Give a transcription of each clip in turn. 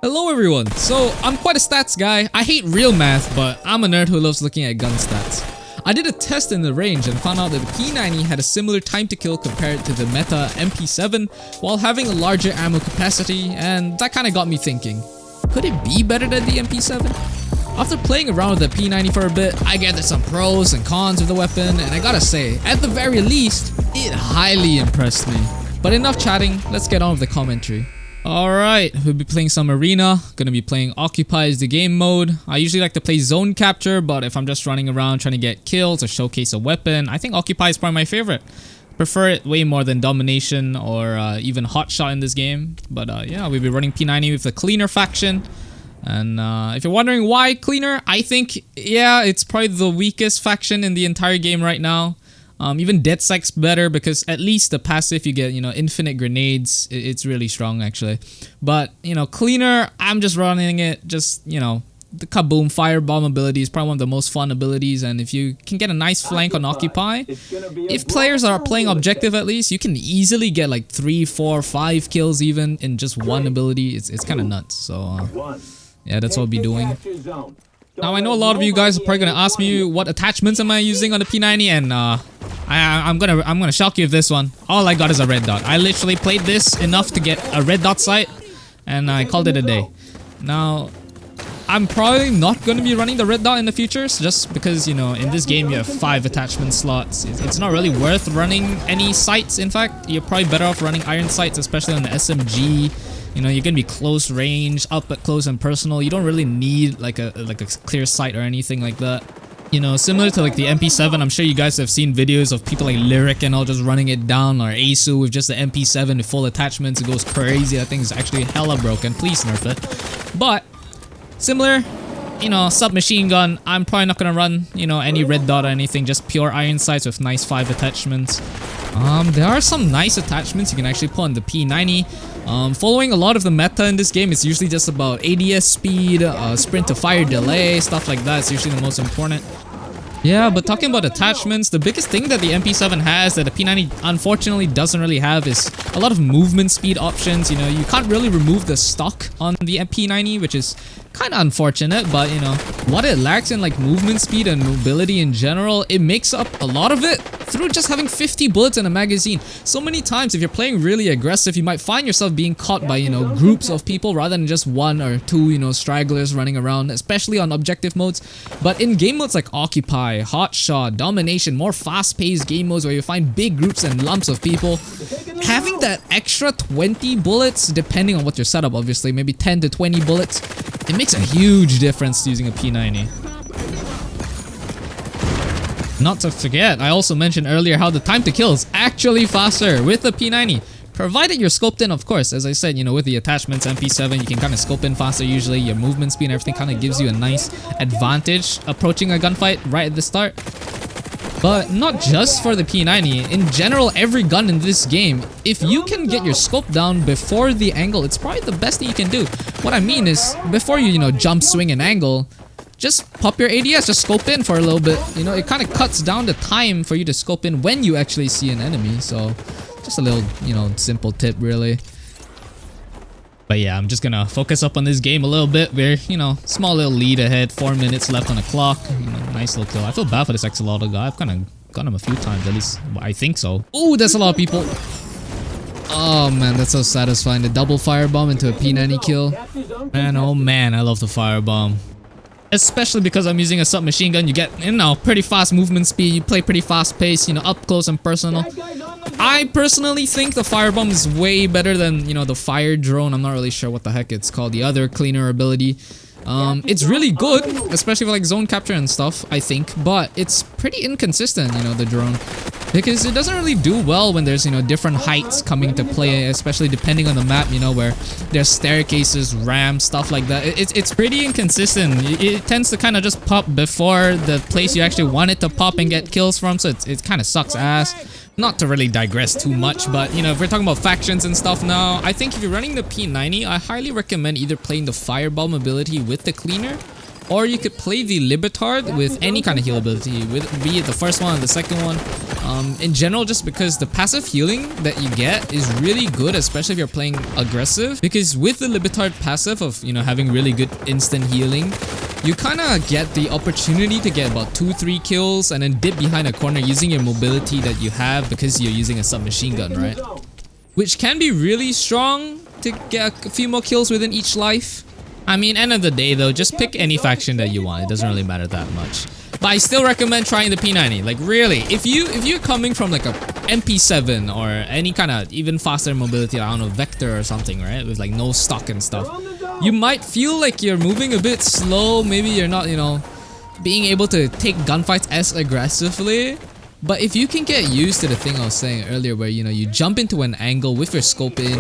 Hello everyone, so I'm quite a stats guy. I hate real math, but I'm a nerd who loves looking at gun stats. I did a test in the range and found out that the P90 had a similar time to kill compared to the meta MP7 while having a larger ammo capacity, and that kinda got me thinking, could it be better than the MP7? After playing around with the P90 for a bit, I gathered some pros and cons of the weapon, and I gotta say, at the very least, it highly impressed me. But enough chatting, let's get on with the commentary. Alright, we'll be playing some arena, gonna be playing Occupy as the game mode. I usually like to play zone capture, but if I'm just running around trying to get kills or showcase a weapon, I think Occupy is probably my favorite. Prefer it way more than Domination or even Hotshot in this game. But yeah, we'll be running P90 with the Cleaner faction. And if you're wondering why Cleaner, I think, yeah, it's probably the weakest faction in the entire game right now. Even DeadSec's better because at least the passive you get, you know, infinite grenades. It's really strong actually. But, you know, Cleaner, I'm just running it, just, you know, the Kaboom Firebomb ability is probably one of the most fun abilities, and if you can get a nice flank on Occupy, if players are playing objective at least, you can easily get like 3, 4, 5 kills even in just one ability. It's kind of nuts. So yeah, that's what I'll be doing. Now I know a lot of you guys are probably gonna ask me what attachments am I using on the P90, and I'm gonna shock you with this one. All I got is a red dot. I literally played this enough to get a red dot sight, and I called it a day. Now I'm probably not going to be running the red dot in the future, just because, you know, in this game you have 5 attachment slots. It's not really worth running any sights. In fact, you're probably better off running iron sights, especially on the SMG. You know, you're going to be close range, up at close and personal. You don't really need like a clear sight or anything like that. You know, similar to like the MP7, I'm sure you guys have seen videos of people like Lyric and all just running it down, or Asu with just the MP7 with full attachments. It goes crazy. That thing is actually hella broken. Please nerf it. But similar, you know, submachine gun, I'm probably not gonna run, you know, any red dot or anything, just pure iron sights with nice 5 attachments. There are some nice attachments you can actually put on the P90. Following a lot of the meta in this game, it's usually just about ADS speed, sprint to fire delay, stuff like that. It's usually the most important. Yeah, but talking about attachments, the biggest thing that the MP7 has that the P90 unfortunately doesn't really have is a lot of movement speed options. You know, you can't really remove the stock on the P90, which is kind of unfortunate, but you know, what it lacks in like movement speed and mobility in general, it makes up a lot of it through just having 50 bullets in a magazine. So many times if you're playing really aggressive, you might find yourself being caught by, you know, groups of people rather than just 1 or 2, you know, stragglers running around, especially on objective modes. But in game modes like Occupy, Hotshot, Domination, more fast-paced game modes where you find big groups and lumps of people, having that extra 20 bullets, depending on what your setup, obviously, maybe 10 to 20 bullets, it makes a huge difference using a P90. Not to forget, I also mentioned earlier how the time to kill is actually faster with the P90. Provided you're scoped in, of course. As I said, you know, with the attachments, MP7, you can kind of scope in faster usually. Your movement speed and everything kind of gives you a nice advantage approaching a gunfight right at the start. But not just for the P90, in general, every gun in this game, if you can get your scope down before the angle, it's probably the best thing you can do. What I mean is, before you know, jump, swing, and angle, just pop your ADS, just scope in for a little bit. You know, it kind of cuts down the time for you to scope in when you actually see an enemy. So, just a little, you know, simple tip really. But yeah, I'm just gonna focus up on this game a little bit. We're, you know, small little lead ahead, 4 minutes left on the clock. You know, nice little kill. I feel bad for this Axolotl guy. I've kind of got him a few times, at least I think so. Ooh, there's a lot of people. Oh man, that's so satisfying. The double firebomb into a P90 kill. Man, oh man, I love the firebomb. Especially because I'm using a submachine gun, you get, you know, pretty fast movement speed, you play pretty fast pace, you know, up close and personal. I personally think the firebomb is way better than, you know, the fire drone. I'm not really sure what the heck it's called, the other Cleaner ability. It's really good, especially for like zone capture and stuff, I think, but it's pretty inconsistent, you know, the drone. Because it doesn't really do well when there's, you know, different heights coming into play, especially depending on the map, you know, where there's staircases, ramps, stuff like that. It's pretty inconsistent. It tends to kind of just pop before the place you actually want it to pop and get kills from, so it kind of sucks ass. Not to really digress too much, but, you know, if we're talking about factions and stuff now, I think if you're running the P90, I highly recommend either playing the Firebomb ability with the Cleaner, or you could play the Libetard with any kind of heal ability, be it the first one or the second one. In general, just because the passive healing that you get is really good, especially if you're playing aggressive. Because with the Libetard passive of, you know, having really good instant healing, you kind of get the opportunity to get about 2-3 kills and then dip behind a corner using your mobility that you have because you're using a submachine gun, right? Which can be really strong to get a few more kills within each life. I mean, end of the day though, just pick any faction that you want. It doesn't really matter that much. But I still recommend trying the P90. Like really, if you're coming from like a MP7 or any kind of even faster mobility, I don't know, Vector or something, right? With like no stock and stuff, you might feel like you're moving a bit slow. Maybe you're not, you know, being able to take gunfights as aggressively. But if you can get used to the thing I was saying earlier where, you know, you jump into an angle with your scope in,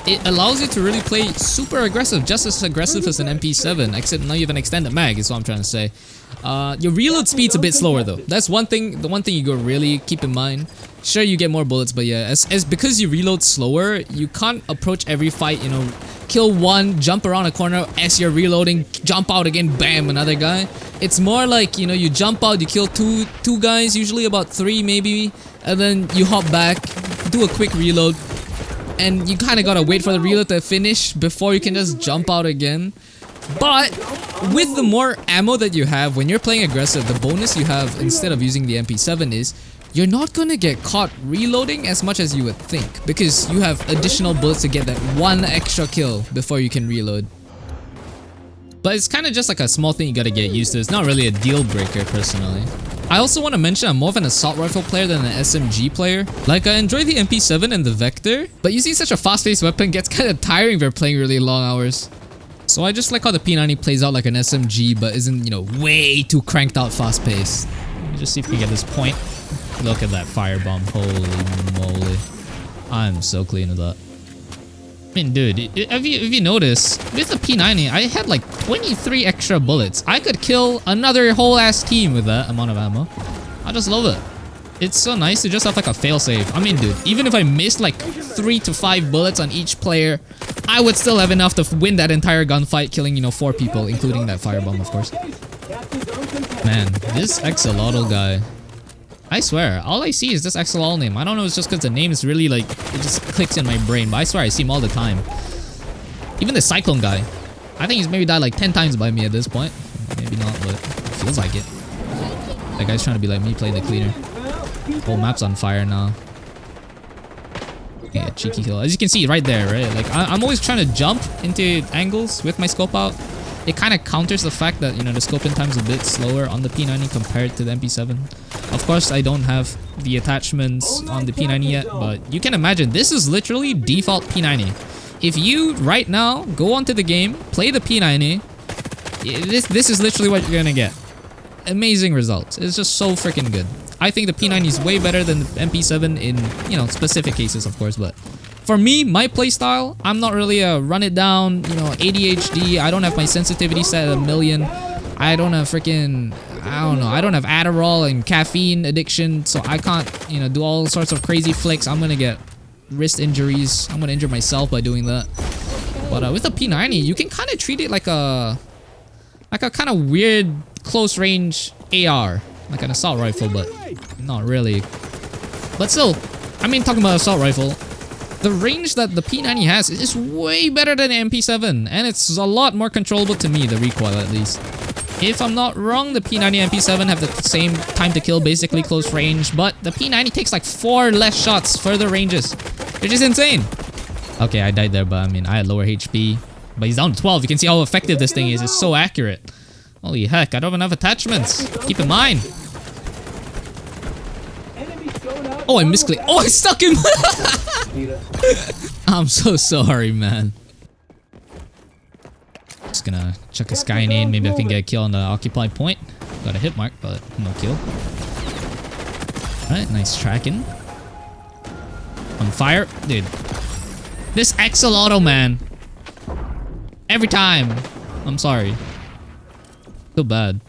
it allows you to really play super aggressive, just as aggressive as an MP7, except now you have an extended mag is what I'm trying to say. Your reload speed's a bit slower though. That's one thing, the one thing you gotta really keep in mind. Sure, you get more bullets, but yeah, as because you reload slower, you can't approach every fight, you know, kill one, jump around a corner as you're reloading, jump out again, bam, another guy. It's more like, you know, you jump out, you kill two guys, usually about 3 maybe, and then you hop back, do a quick reload, and you kind of gotta wait for the reload to finish before you can just jump out again. But with the more ammo that you have, when you're playing aggressive, the bonus you have instead of using the MP7 is you're not gonna get caught reloading as much as you would think, because you have additional bullets to get that one extra kill before you can reload. But it's kind of just like a small thing you gotta get used to. It's not really a deal breaker personally. I also want to mention I'm more of an assault rifle player than an SMG player. Like, I enjoy the MP7 and the Vector, but using such a fast-paced weapon gets kind of tiring if you're playing really long hours. So I just like how the P90 plays out like an SMG, but isn't, you know, way too cranked out fast-paced. Let me just see if we can get this point. Look at that firebomb, holy moly. I'm so clean with that. I mean, dude, if you notice, with the P90, I had like 23 extra bullets. I could kill another whole ass team with that amount of ammo. I just love it. It's so nice to just have like a failsafe. I mean, dude, even if I missed like 3 to 5 bullets on each player, I would still have enough to win that entire gunfight, killing, you know, 4 people, including that firebomb, of course. Man, this Axolotl guy, I swear, all I see is this Axolotl name. I don't know, it's just because the name is really like, it just clicks in my brain, but I swear I see him all the time. Even the Cyclone guy, I think he's maybe died like 10 times by me at this point. Maybe not, but it feels like it. That guy's trying to be like me, playing the cleaner. Whole map's on fire now. Yeah, cheeky kill. As you can see right there, right? Like, I'm always trying to jump into angles with my scope out. It kind of counters the fact that, you know, the scope in time's a bit slower on the P90 compared to the MP7. Of course, I don't have the attachments on the P90 yet, but you can imagine this is literally default P90. If you right now go onto the game, play the P90, this is literally what you're gonna get. Amazing results. It's just so freaking good. I think the P90 is way better than the MP7 in, you know, specific cases, of course, but for me, my playstyle, I'm not really a run it down, you know, ADHD. I don't have my sensitivity set at 1,000,000. I don't have freaking, I don't know, I don't have Adderall and caffeine addiction, so I can't, you know, do all sorts of crazy flicks. I'm gonna get wrist injuries. I'm gonna injure myself by doing that. But with the P90, you can kind of treat it like a kind of weird close range AR, like an assault rifle, but not really. But still, I mean, talking about assault rifle, the range that the P90 has is way better than the MP7, and it's a lot more controllable to me, the recoil at least. If I'm not wrong, the P90 and MP7 have the same time to kill, basically close range, but the P90 takes like 4 less shots, further ranges, which is insane. Okay, I died there, but I mean, I had lower HP, but he's down to 12. You can see how effective this thing is. It's so accurate. Holy heck, I don't have enough attachments. Keep in mind. Oh, I misclicked. Oh, I stuck him! I'm so sorry, man. Just gonna chuck a Skynade. Maybe I can get a kill on the occupied point. Got a hit mark, but no kill. Alright, nice tracking. On fire. Dude. This Axolotl, man. Every time. I'm sorry. Feel bad.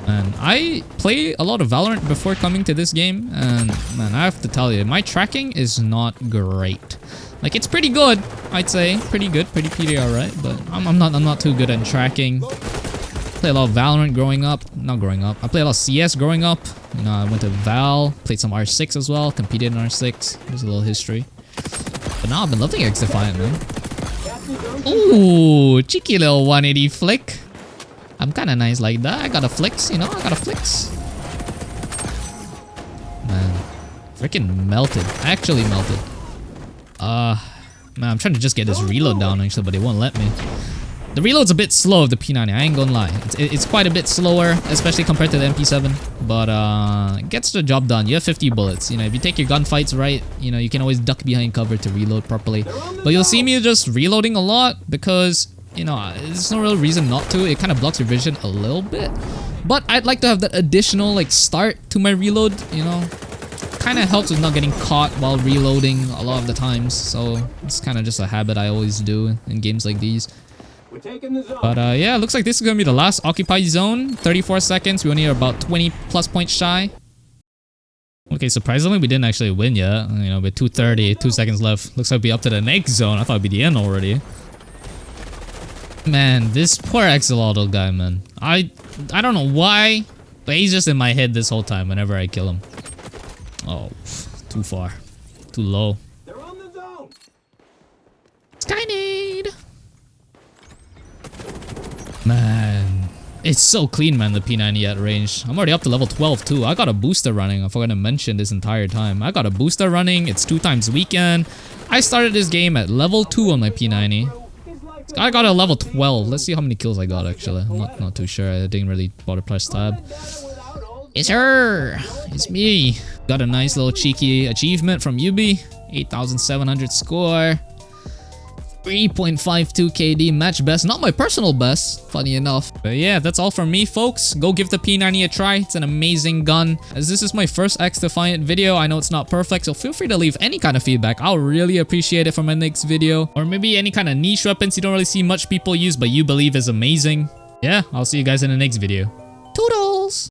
And I play a lot of Valorant before coming to this game, and man, I have to tell you, my tracking is not great. Like, it's pretty good, I'd say. Pretty good, pretty alright, but I'm not too good at tracking. Played a lot of Valorant growing up. Not growing up. I played a lot of CS growing up. You know, I went to Val, played some R6 as well, competed in R6. There's a little history. But now I've been loving XDefiant, man. Ooh, cheeky little 180 flick. I'm kind of nice like that. I got a flicks, you know, I got a flicks. Man, freaking melted. Actually melted. Man, I'm trying to just get this reload down actually, but it won't let me. The reload's a bit slow of the P90, I ain't gonna lie. It's quite a bit slower, especially compared to the MP7. But it gets the job done. You have 50 bullets. You know, if you take your gunfights right, you know, you can always duck behind cover to reload properly. But you'll see me just reloading a lot because, you know, there's no real reason not to. It kind of blocks your vision a little bit. But I'd like to have that additional, like, start to my reload, you know. Kind of helps with not getting caught while reloading a lot of the times. So it's kind of just a habit I always do in games like these. But yeah, looks like this is gonna be the last occupied zone. 34 seconds. We only are about 20 plus points shy. Okay, surprisingly, we didn't actually win yet. You know, with 2:30, 2 seconds left. Looks like we'll be up to the next zone. I thought it'd be the end already. Man, this poor axolotl guy, man. I don't know why, but he's just in my head this whole time whenever I kill him. Oh, too far. Too low. They're on the zone. Skynade! Man, it's so clean, man, the P90 at range. I'm already up to level 12 too. I got a booster running. I forgot to mention this entire time. I got a booster running. It's 2 times weekend. I started this game at level 2 on my P90. I got a level 12. Let's see how many kills I got actually. I'm not too sure. I didn't really bother press tab. It's her! It's me! Got a nice little cheeky achievement from Yubi. 8,700 score. 3.52 KD match best. Not my personal best, funny enough. But yeah, that's all from me, folks. Go give the P90 a try. It's an amazing gun. As this is my first XDefiant video, I know it's not perfect, so feel free to leave any kind of feedback. I'll really appreciate it for my next video. Or maybe any kind of niche weapons you don't really see much people use, but you believe is amazing. Yeah, I'll see you guys in the next video. Toodles!